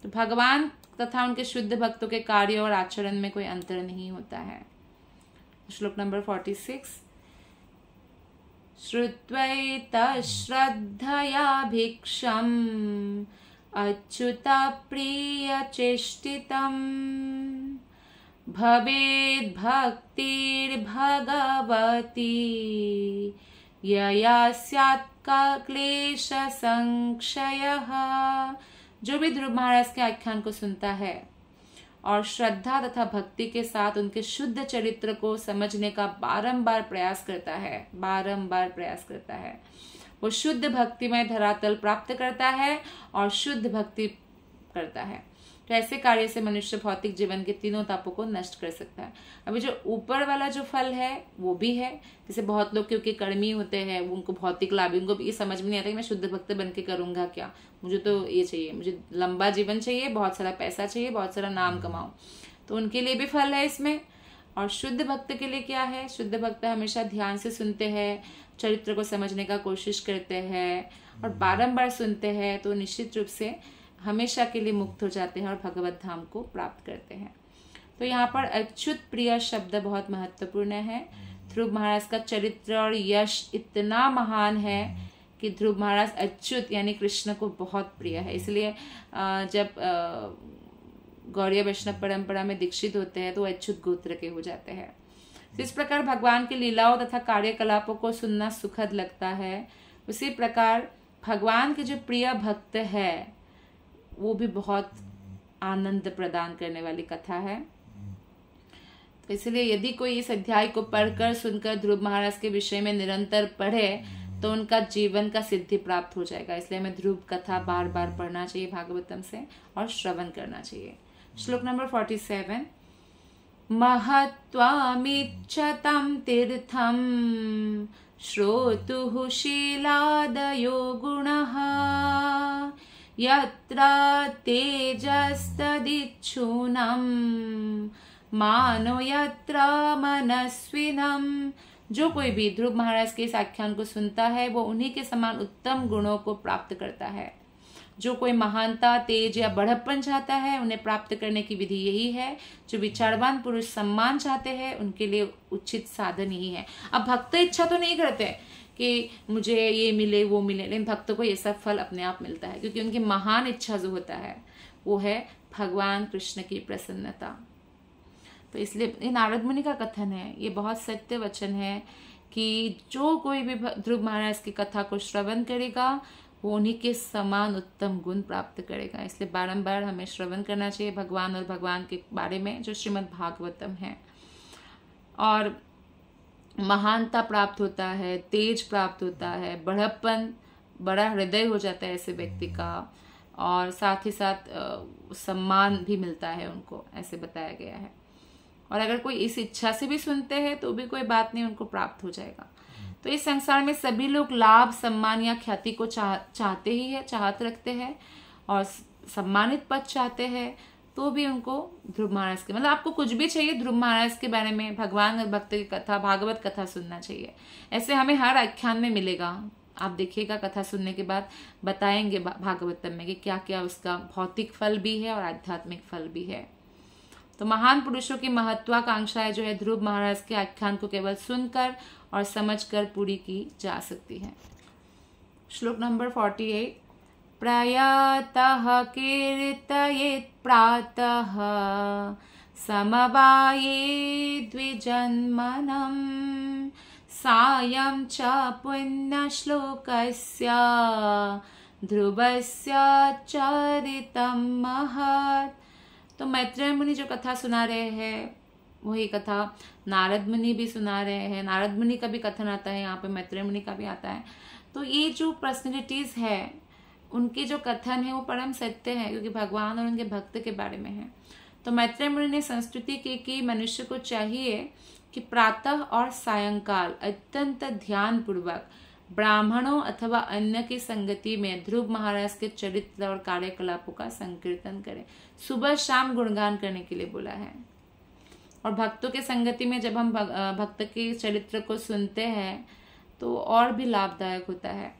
तो भगवान तथा उनके शुद्ध भक्तों के कार्य और आचरण में कोई अंतर नहीं होता है। श्लोक नंबर 46, श्रुत्वैत श्रद्धया भिक्षम अच्युत प्रिय चेष्टितम भवेद् भक्तिर्भगवती यया स्यात् क्लेश संक्षयः। जो भी ध्रुव महाराज के आख्यान को सुनता है और श्रद्धा तथा भक्ति के साथ उनके शुद्ध चरित्र को समझने का बारंबार प्रयास करता है, वो शुद्ध भक्तिमय धरातल प्राप्त करता है और शुद्ध भक्ति करता है। तो ऐसे कार्य से मनुष्य भौतिक जीवन के तीनों तापों को नष्ट कर सकता है। अभी जो ऊपर वाला जो फल है वो भी है, जैसे बहुत लोग क्योंकि कर्मी होते हैं, उनको भौतिक लाभ, उनको ये समझ में नहीं आता कि मैं शुद्ध भक्त बन के करूंगा क्या, मुझे तो ये चाहिए, मुझे लंबा जीवन चाहिए, बहुत सारा पैसा चाहिए, बहुत सारा नाम कमाऊं, तो उनके लिए भी फल है इसमें। और शुद्ध भक्त के लिए क्या है, शुद्ध भक्त हमेशा ध्यान से सुनते हैं, चरित्र को समझने का कोशिश करते हैं और बारंबार सुनते हैं, तो निश्चित रूप से हमेशा के लिए मुक्त हो जाते हैं और भगवत धाम को प्राप्त करते हैं। तो यहाँ पर अच्युत प्रिय शब्द बहुत महत्वपूर्ण है। ध्रुव महाराज का चरित्र और यश इतना महान है कि ध्रुव महाराज अच्युत यानी कृष्ण को बहुत प्रिय है। इसलिए जब गौड़ीय वैष्णव परंपरा में दीक्षित होते हैं तो अच्युत गोत्र के हो जाते हैं। इस प्रकार भगवान की लीलाओं तथा कार्यकलापों को सुनना सुखद लगता है। उसी प्रकार भगवान के जो प्रिय भक्त है वो भी बहुत आनंद प्रदान करने वाली कथा है। तो इसलिए यदि कोई इस अध्याय को पढ़कर सुनकर ध्रुव महाराज के विषय में निरंतर पढ़े तो उनका जीवन का सिद्धि प्राप्त हो जाएगा। इसलिए हमें ध्रुव कथा बार बार पढ़ना चाहिए भागवतम से और श्रवण करना चाहिए। श्लोक नंबर 47, महत्त्वमिच्छतं तीर्थं श्रोतुः शीलादयो गुणः यत्र तेजस्तदिच्छूनं मानो यत्र मनस्विनम्। जो कोई भी ध्रुव महाराज के इस आख्यान को सुनता है वो उन्हीं के समान उत्तम गुणों को प्राप्त करता है। जो कोई महानता, तेज या बढ़प्पन चाहता है उन्हें प्राप्त करने की विधि यही है। जो विचारवान पुरुष सम्मान चाहते हैं उनके लिए उचित साधन यही है। अब भक्त इच्छा तो नहीं करते कि मुझे ये मिले वो मिले, लेकिन भक्तों को ये सब फल अपने आप मिलता है, क्योंकि उनकी महान इच्छा जो होता है वो है भगवान कृष्ण की प्रसन्नता। तो इसलिए ये नारद मुनि का कथन है, ये बहुत सत्य वचन है कि जो कोई भी ध्रुव महाराज की कथा को श्रवण करेगा वो उन्हीं के समान उत्तम गुण प्राप्त करेगा। इसलिए बारंबार हमें श्रवण करना चाहिए भगवान और भगवान के बारे में जो श्रीमद् भागवतम है। और महानता प्राप्त होता है, तेज प्राप्त होता है, बड़प्पन, बड़ा हृदय हो जाता है ऐसे व्यक्ति का, और साथ ही साथ सम्मान भी मिलता है उनको, ऐसे बताया गया है। और अगर कोई इस इच्छा से भी सुनते हैं तो भी कोई बात नहीं, उनको प्राप्त हो जाएगा। तो इस संसार में सभी लोग लाभ, सम्मान या ख्याति को चाहते ही है, चाहत रखते हैं, और सम्मानित पद चाहते हैं, तो भी उनको ध्रुव महाराज के, मतलब आपको कुछ भी चाहिए ध्रुव महाराज के बारे में, भगवान और भक्त की कथा, भागवत कथा सुनना चाहिए। ऐसे हमें हर आख्यान में मिलेगा, आप देखिएगा कथा सुनने के बाद बताएंगे भागवतम में कि क्या क्या उसका भौतिक फल भी है और आध्यात्मिक फल भी है। तो महान पुरुषों की महत्वाकांक्षाएं जो है ध्रुव महाराज के आख्यान को केवल सुनकर और समझकर पूरी की जा सकती है। श्लोक नंबर 48। प्रयातः कीर्तयेत् प्रातः समवाये द्विजन्मनम् सायं च पुण्यश्लोकस्य ध्रुवस्य चरितं महत्। तो मैत्रेय मुनि जो कथा सुना रहे हैं वही कथा नारद मुनि भी सुना रहे हैं। नारद मुनि का भी कथन आता है, यहाँ पे मैत्रेय मुनि का भी आता है। तो ये जो पर्सनैलिटीज है उनके जो कथन है वो परम सत्य है, क्योंकि भगवान और उनके भक्त के बारे में है। तो मैत्रेय मुनि ने संस्तुति की कि मनुष्य को चाहिए कि प्रातः और सायंकाल अत्यंत ध्यान पूर्वक ब्राह्मणों अथवा अन्य की संगति में ध्रुव महाराज के चरित्र और कार्यकलापों का संकीर्तन करें। सुबह शाम गुणगान करने के लिए बोला है। और भक्तों के संगति में जब हम भक्त के चरित्र को सुनते हैं तो और भी लाभदायक होता है।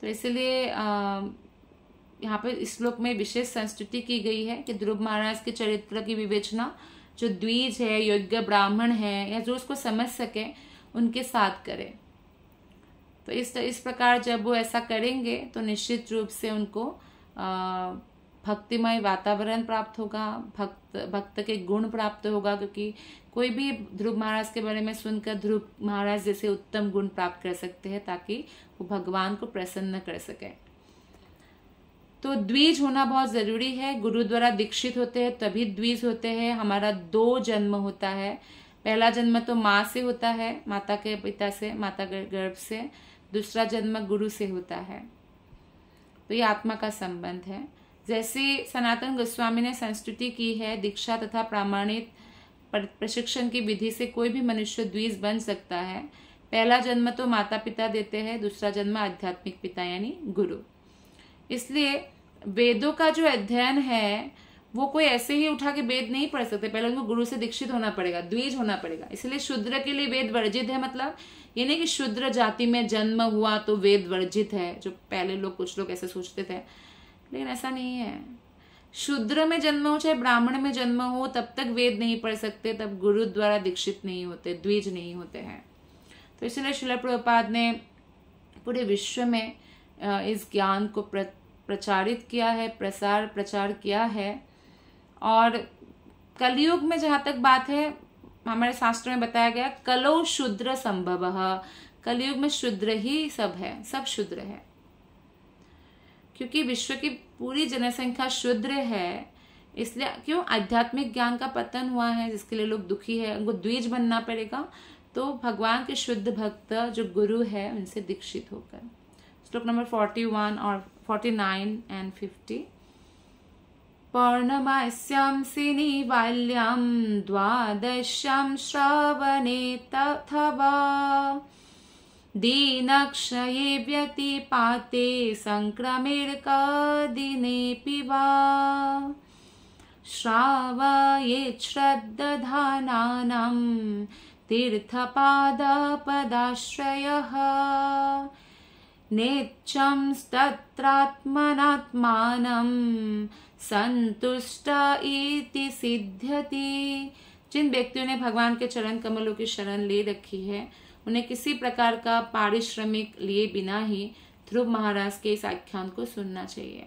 तो इसलिए यहाँ पे इस श्लोक में विशेष संस्तुति की गई है कि ध्रुव महाराज के चरित्र की विवेचना जो द्विज है, योग्य ब्राह्मण है, या जो उसको समझ सके उनके साथ करें। तो इस प्रकार जब वो ऐसा करेंगे तो निश्चित रूप से उनको भक्तिमय वातावरण प्राप्त होगा, भक्त के गुण प्राप्त होगा, क्योंकि कोई भी ध्रुव महाराज के बारे में सुनकर ध्रुव महाराज जैसे उत्तम गुण प्राप्त कर सकते हैं ताकि वो भगवान को प्रसन्न कर सके। तो द्विज होना बहुत जरूरी है। गुरु द्वारा दीक्षित होते हैं तभी द्विज होते हैं। हमारा 2 जन्म होता है। पहला जन्म तो माँ से होता है, माता के पिता से, माता के गर्भ से। दूसरा जन्म गुरु से होता है। तो ये आत्मा का संबंध है। जैसे सनातन गोस्वामी ने संस्तुति की है, दीक्षा तथा प्रामाणिक प्रशिक्षण की विधि से कोई भी मनुष्य द्विज बन सकता है। पहला जन्म तो माता पिता देते हैं, दूसरा जन्म आध्यात्मिक पिता यानी गुरु। इसलिए वेदों का जो अध्ययन है वो कोई ऐसे ही उठा के वेद नहीं पढ़ सकते, पहले उनको गुरु से दीक्षित होना पड़ेगा, द्विज होना पड़ेगा। इसलिए शूद्र के लिए वेद वर्जित है। मतलब ये नहीं कि शूद्र जाति में जन्म हुआ तो वेद वर्जित है, जो पहले लोग कुछ लोग ऐसे सोचते थे, लेकिन ऐसा नहीं है। शूद्र में जन्म हो चाहे ब्राह्मण में जन्म हो तब तक वेद नहीं पढ़ सकते, तब गुरु द्वारा दीक्षित नहीं होते, द्विज नहीं होते हैं। तो इसलिए श्रील प्रभुपाद ने पूरे विश्व में इस ज्ञान को प्रचारित किया है, प्रचार किया है। और कलयुग में जहां तक बात है, हमारे शास्त्रों में बताया गया कलो शूद्र संभवः, कलयुग में शूद्र ही सब है, सब शूद्र है, क्योंकि विश्व की पूरी जनसंख्या शूद्र है। इसलिए क्यों आध्यात्मिक ज्ञान का पतन हुआ है, जिसके लिए लोग दुखी है, उनको द्विज बनना पड़ेगा। तो भगवान के शुद्ध भक्त जो गुरु है उनसे दीक्षित होकर। श्लोक नंबर 41 और 49 एंड 50। पौर्णमास्यां निवाल्यं द्वादश्यां श्रावणे तथवा दीनक्षये व्यतिपाते संक्रमेर्कदिनेऽपि वा श्रावयेत् श्रद्दधानानां तीर्थपादपदाश्रयः नेच्छं तत्रात्मनात्मानं सन्तुष्ट इति सिद्ध्यति जिन व्यक्तियों ने भगवान के चरण कमलों की शरण ले रखी है उन्हें किसी प्रकार का पारिश्रमिक लिए बिना ही ध्रुव महाराज के इस आख्यान को सुनना चाहिए।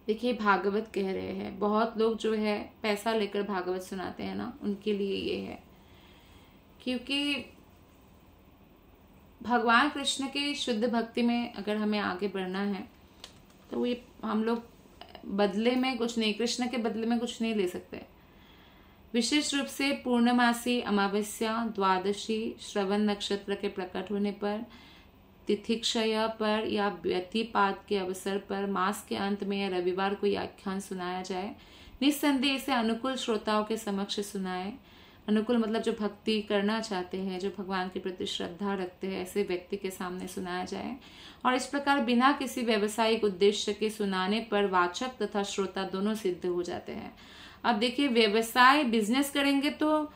देखिए भागवत कह रहे हैं, बहुत लोग जो है पैसा लेकर भागवत सुनाते हैं ना, उनके लिए ये है, क्योंकि भगवान कृष्ण की शुद्ध भक्ति में अगर हमें आगे बढ़ना है तो ये हम लोग बदले में कुछ नहीं, कृष्ण के बदले में कुछ नहीं ले सकते। विशेष रूप से पूर्णमासी, अमावस्या, द्वादशी, श्रवण नक्षत्र के प्रकट होने पर, तिथिक्षय पर या व्यतिपात के अवसर पर, मास के अंत में या रविवार को यह आख्यान सुनाया जाए। निस्संदेह इसे अनुकूल श्रोताओं के समक्ष सुनाए। अनुकूल मतलब जो भक्ति करना चाहते हैं, जो भगवान के प्रति श्रद्धा रखते हैं, ऐसे व्यक्ति के सामने सुनाया जाए। और इस प्रकार बिना किसी व्यवसायिक उद्देश्य के सुनाने पर वाचक तथा श्रोता दोनों सिद्ध हो जाते हैं। अब देखिए, व्यवसाय बिजनेस करेंगे तो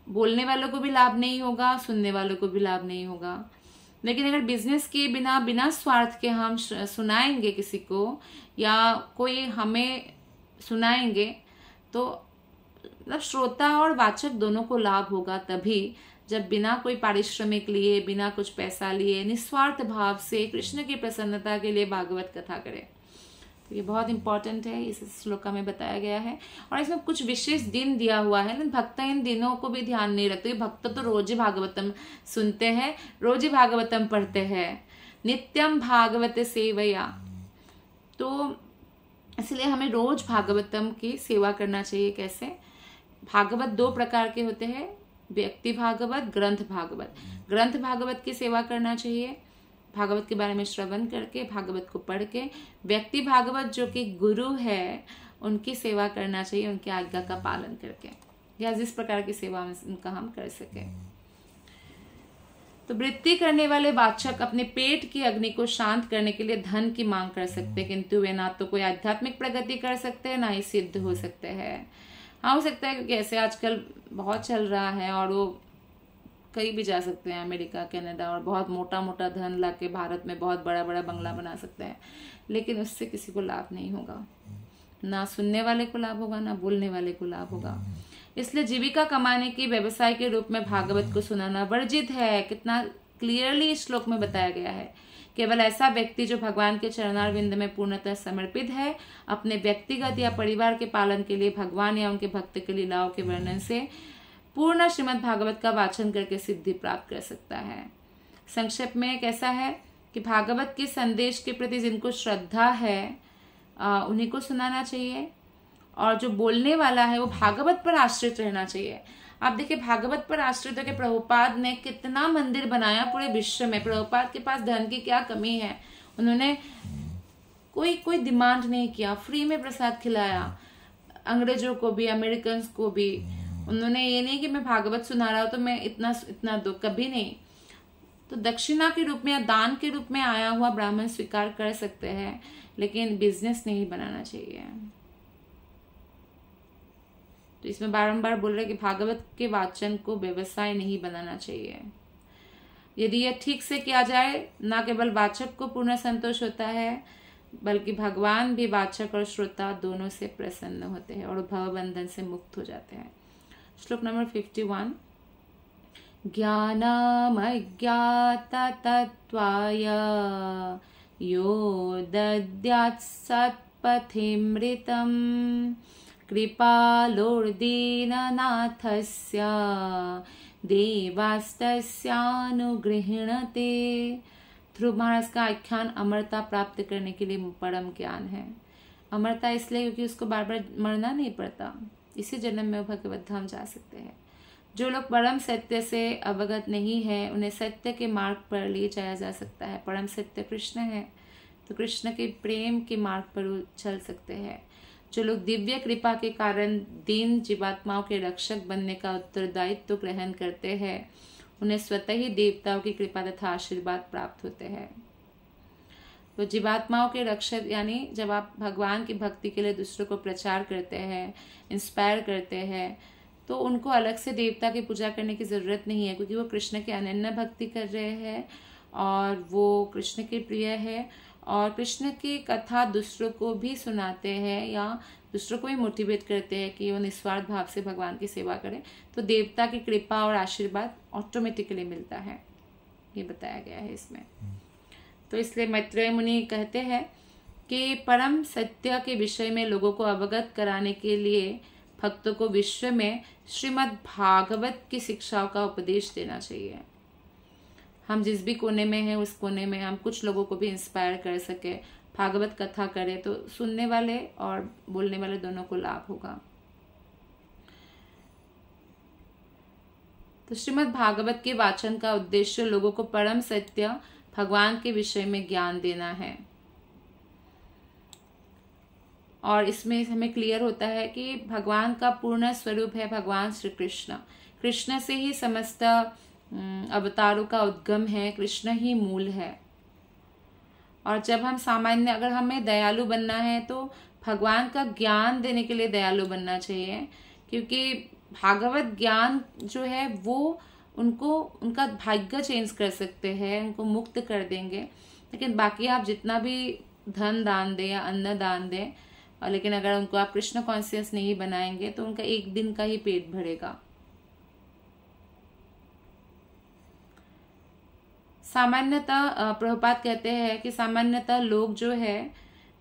बोलने वालों को भी लाभ नहीं होगा, सुनने वालों को भी लाभ नहीं होगा। लेकिन अगर बिजनेस किए बिना स्वार्थ के हम सुनाएंगे किसी को, या कोई हमें सुनाएंगे, तो मतलब श्रोता और वाचक दोनों को लाभ होगा तभी जब बिना कोई पारिश्रमिक लिए, बिना कुछ पैसा लिए, निस्वार्थ भाव से कृष्ण की प्रसन्नता के लिए भागवत कथा करें। तो ये बहुत इंपॉर्टेंट है, इस श्लोका में बताया गया है। और इसमें कुछ विशेष दिन दिया हुआ है, लेकिन भक्त इन दिनों को भी ध्यान नहीं रखते। भक्त तो रोज ही भागवतम सुनते हैं, रोज ही भागवतम पढ़ते हैं, नित्यम भागवत सेवया। तो इसलिए हमें रोज भागवतम की सेवा करना चाहिए। कैसे? भागवत दो प्रकार के होते हैं, व्यक्ति भागवत, ग्रंथ भागवत। ग्रंथ भागवत की सेवा करना चाहिए, भागवत के बारे में श्रवण करके, भागवत को पढ़ के। व्यक्ति भागवत जो कि गुरु है, उनकी सेवा करना चाहिए, उनकी आज्ञा का पालन करके, या जिस प्रकार की सेवा उनका हम कर सके। तो वृत्ति करने वाले वाचक अपने पेट की अग्नि को शांत करने के लिए धन की मांग कर सकते हैं, किंतु वे ना तो कोई आध्यात्मिक प्रगति कर सकते हैं, ना ही सिद्ध हो सकते हैं। हाँ, हो सकता है क्योंकि ऐसे आजकल बहुत चल रहा है और वो कहीं भी जा सकते हैं, अमेरिका, कनाडा, और बहुत मोटा मोटा धन ला के भारत में बहुत बड़ा बड़ा बंगला बना सकते हैं, लेकिन उससे किसी को लाभ नहीं होगा। ना सुनने वाले को लाभ होगा, ना बोलने वाले को लाभ होगा। इसलिए जीविका कमाने की व्यवसाय के रूप में भागवत को सुनाना वर्जित है। कितना क्लियरली इस श्लोक में बताया गया है। केवल ऐसा व्यक्ति जो भगवान के चरणारविंद में पूर्णतः समर्पित है, अपने व्यक्तिगत या परिवार के पालन के लिए भगवान या उनके भक्त के लीलाओं के वर्णन से पूर्ण श्रीमद् भागवत का वाचन करके सिद्धि प्राप्त कर सकता है। संक्षेप में कैसा है कि भागवत के संदेश के प्रति जिनको श्रद्धा है उन्हीं को सुनाना चाहिए, और जो बोलने वाला है वो भागवत पर आश्रित रहना चाहिए। आप देखिए, भागवत पर आश्रित होकर प्रभुपाद ने कितना मंदिर बनाया पूरे विश्व में। प्रभुपाद के पास धन की क्या कमी है, उन्होंने कोई डिमांड नहीं किया, फ्री में प्रसाद खिलाया अंग्रेजों को भी, अमेरिकन को भी। उन्होंने ये नहीं कि मैं भागवत सुना रहा हूं तो मैं इतना दो, कभी नहीं। तो दक्षिणा के रूप में या दान के रूप में आया हुआ ब्राह्मण स्वीकार कर सकते हैं, लेकिन बिजनेस नहीं बनाना चाहिए। तो इसमें बारंबार बोल रहे कि भागवत के वाचन को व्यवसाय नहीं बनाना चाहिए। यदि यह ठीक से किया जाए, न केवल वाचक को पूर्ण संतोष होता है, बल्कि भगवान भी वाचक और श्रोता दोनों से प्रसन्न होते हैं और भवबंधन से मुक्त हो जाते हैं। श्लोक नंबर 51। ज्ञानमज्ञात तत्त्वाय यो दद्यात् सत्पथिमृतं कृपालोर्दीननाथस्य देवास्तस्यानुगृह्णते। ध्रुव महाराज का आख्यान अमरता प्राप्त करने के लिए परम ज्ञान है। अमरता इसलिए क्योंकि उसको बार बार मरना नहीं पड़ता, इसी जन्म में वो भगवत धाम जा सकते हैं। जो लोग परम सत्य से अवगत नहीं है, उन्हें सत्य के मार्ग पर ले जाया जा सकता है। परम सत्य कृष्ण है, तो कृष्ण के प्रेम के मार्ग पर वो चल सकते हैं। जो लोग दिव्य कृपा के कारण दीन जीवात्माओं के रक्षक बनने का उत्तरदायित्व ग्रहण करते हैं, उन्हें स्वतः ही देवताओं की कृपा तथा आशीर्वाद प्राप्त होते हैं। तो जीवात्माओं के रक्षक यानी जब आप भगवान की भक्ति के लिए दूसरों को प्रचार करते हैं, इंस्पायर करते हैं, तो उनको अलग से देवता की पूजा करने की ज़रूरत नहीं है, क्योंकि वो कृष्ण की अनन्य भक्ति कर रहे हैं और वो कृष्ण के प्रिय है और कृष्ण की कथा दूसरों को भी सुनाते हैं या दूसरों को भी मोटिवेट करते हैं कि वो निस्वार्थ भाव से भगवान की सेवा करें, तो देवता की कृपा और आशीर्वाद ऑटोमेटिकली मिलता है, ये बताया गया है इसमें। तो इसलिए मैत्रेय मुनि कहते हैं कि परम सत्य के विषय में लोगों को अवगत कराने के लिए भक्तों को विश्व में श्रीमद् भागवत की शिक्षाओं का उपदेश देना चाहिए। हम जिस भी कोने में हैं उस कोने में हम कुछ लोगों को भी इंस्पायर कर सके, भागवत कथा करें तो सुनने वाले और बोलने वाले दोनों को लाभ होगा। तो श्रीमद् भागवत के वाचन का उद्देश्य लोगों को परम सत्य भगवान के विषय में ज्ञान देना है। और इसमें हमें क्लियर होता है कि भगवान का पूर्ण स्वरूप है भगवान श्री कृष्ण। कृष्ण से ही समस्त अवतारों का उद्गम है, कृष्ण ही मूल है। और जब हम सामान्य, अगर हमें दयालु बनना है तो भगवान का ज्ञान देने के लिए दयालु बनना चाहिए, क्योंकि भागवत ज्ञान जो है वो उनको उनका भाग्य चेंज कर सकते हैं, उनको मुक्त कर देंगे। लेकिन बाकी आप जितना भी धन दान दें या अन्न दान दें, लेकिन अगर उनको आप कृष्ण कॉन्शियस नहीं बनाएंगे तो उनका एक दिन का ही पेट भरेगा। सामान्यतः प्रभुपाद कहते हैं कि सामान्यतः लोग जो है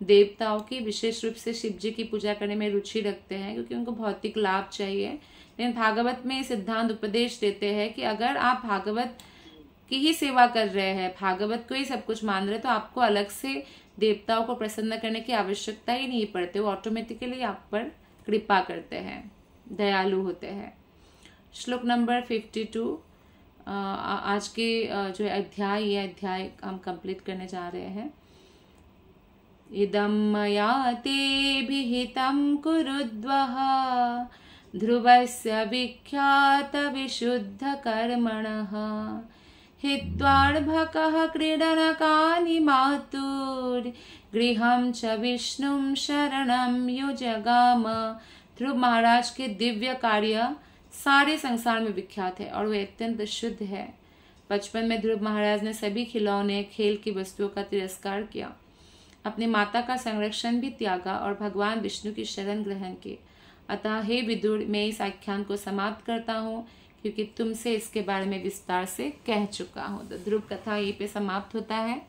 देवताओं की, विशेष रूप से शिव जी की पूजा करने में रुचि रखते हैं क्योंकि उनको भौतिक लाभ चाहिए। लेकिन भागवत में सिद्धांत उपदेश देते हैं कि अगर आप भागवत की ही सेवा कर रहे हैं, भागवत को ही सब कुछ मान रहे हैं, तो आपको अलग से देवताओं को प्रसन्न करने की आवश्यकता ही नहीं पड़ती। वो ऑटोमेटिकली आप पर कृपा करते हैं, दयालु होते हैं। श्लोक नंबर 52 आज के जो अध्याय, ये अध्याय हम कंप्लीट करने जा रहे हैं। इदं मया ते विहितं कुरुद्वः ध्रुवस्य विख्यात विशुद्ध कर्मणः हित्वार्भकः क्रीडनकानि मातुर्गृहं च विष्णुं शरणं युजगाम। ध्रुव महाराज के दिव्य कार्य सारे संसार में विख्यात है और वे अत्यंत शुद्ध है। बचपन में ध्रुव महाराज ने सभी खिलौने, खेल की वस्तुओं का तिरस्कार किया, अपनी माता का संरक्षण भी त्यागा और भगवान विष्णु की शरण ग्रहण की। अतः हे विदुर, मैं इस आख्यान को समाप्त करता हूँ क्योंकि तुमसे इसके बारे में विस्तार से कह चुका हूँ। तो ध्रुव कथा यहीं पे समाप्त होता है।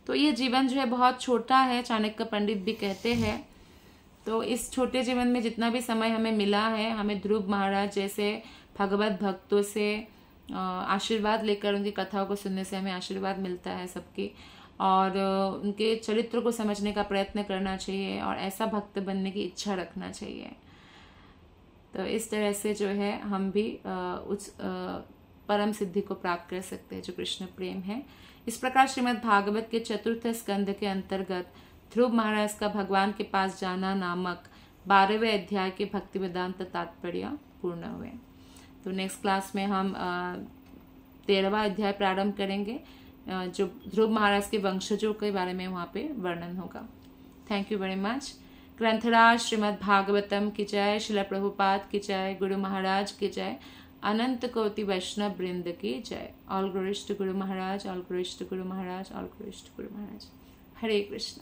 तो ये जीवन जो है बहुत छोटा है, चाणक्य पंडित भी कहते हैं। तो इस छोटे जीवन में जितना भी समय हमें मिला है, हमें ध्रुव महाराज जैसे भगवत भक्तों से आशीर्वाद लेकर, उनकी कथाओं को सुनने से हमें आशीर्वाद मिलता है सबकी, और उनके चरित्र को समझने का प्रयत्न करना चाहिए और ऐसा भक्त बनने की इच्छा रखना चाहिए। तो इस तरह से जो है हम भी उस परम सिद्धि को प्राप्त कर सकते हैं जो कृष्ण प्रेम है। इस प्रकार श्रीमद् भागवत के चतुर्थ स्कंद के अंतर्गत ध्रुव महाराज का भगवान के पास जाना नामक 12वें अध्याय के भक्ति वेदांत तात्पर्य पूर्ण हुए। तो नेक्स्ट क्लास में हम 13वां अध्याय प्रारंभ करेंगे, जो ध्रुव महाराज के वंशजों के बारे में वहाँ पे वर्णन होगा। Thank you very much. ग्रंथराज श्रीमद् भागवतम की जय, श्रील प्रभुपाद की जय, गुरु महाराज की जय, अनंत कोटि वैष्णव वृंद की जय। All glories to Guru Maharaj, all glories to Guru Maharaj, all glories to Guru Maharaj. Hare Krishna.